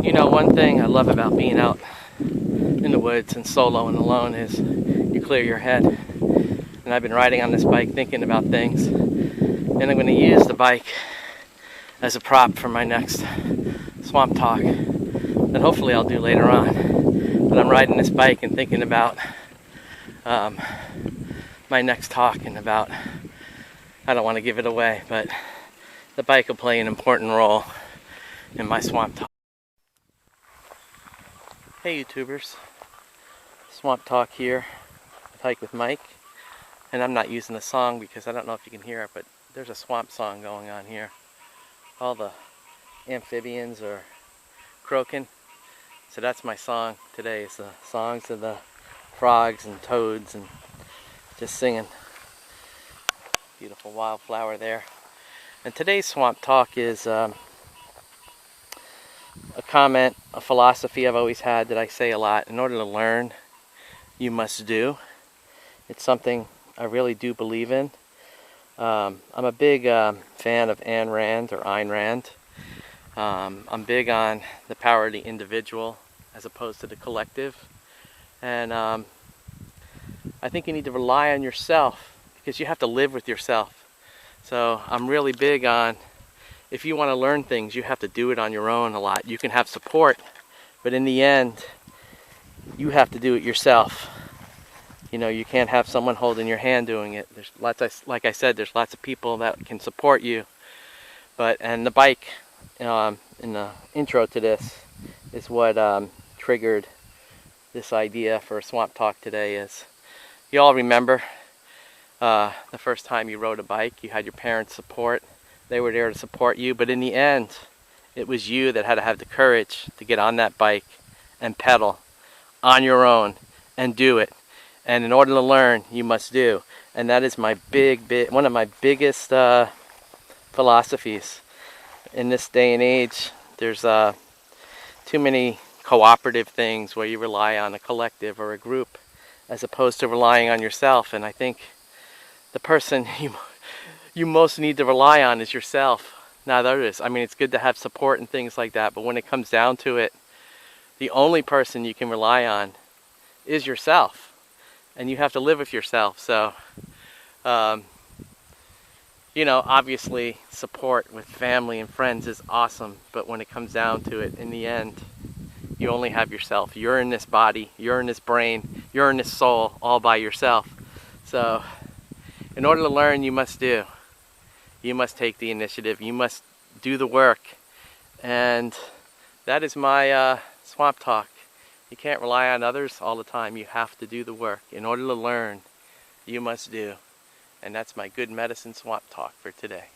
You know, one thing I love about being out in the woods and solo and alone is you clear your head. And I've been riding on this bike thinking about things. And I'm going to use the bike as a prop for my next swamp talk that hopefully I'll do later on. But I'm riding this bike and thinking about my next talk and about, I don't want to give it away, but the bike will play an important role in my swamp talk. Hey YouTubers, Swamp Talk here, Hike with Mike, and I'm not using the song because I don't know if you can hear it, but there's a swamp song going on here. All the amphibians are croaking, so that's my song today. It's the songs of the frogs and toads and just singing. Beautiful wildflower there. And today's Swamp Talk is a comment, a philosophy I've always had that I say a lot. In order to learn, you must do. It's something I really do believe in. I'm a big fan of Ayn Rand, or Ayn Rand. I'm big on the power of the individual as opposed to the collective. And I think you need to rely on yourself because you have to live with yourself. So I'm really big on, if you want to learn things, you have to do it on your own a lot. You can have support, but in the end, you have to do it yourself. You know, you can't have someone holding your hand doing it. There's lots of, like I said, there's lots of people that can support you. And the bike, in the intro to this, is what triggered this idea for a Swamp Talk today. Is you all remember the first time you rode a bike, you had your parents' support. They were there to support you, but in the end, it was you that had to have the courage to get on that bike and pedal on your own and do it. And in order to learn, you must do. And that is my one of my biggest philosophies. In this day and age, there's too many cooperative things where you rely on a collective or a group as opposed to relying on yourself. And I think the person you most need to rely on is yourself. Not others. I mean, it's good to have support and things like that, but when it comes down to it, the only person you can rely on is yourself. And you have to live with yourself. So, you know, obviously support with family and friends is awesome, but when it comes down to it, in the end, you only have yourself. You're in this body, you're in this brain, you're in this soul, all by yourself. So, in order to learn, you must do. You must take the initiative. You must do the work. And that is my Swamp Talk. You can't rely on others all the time. You have to do the work. In order to learn, you must do. And that's my good medicine Swamp Talk for today.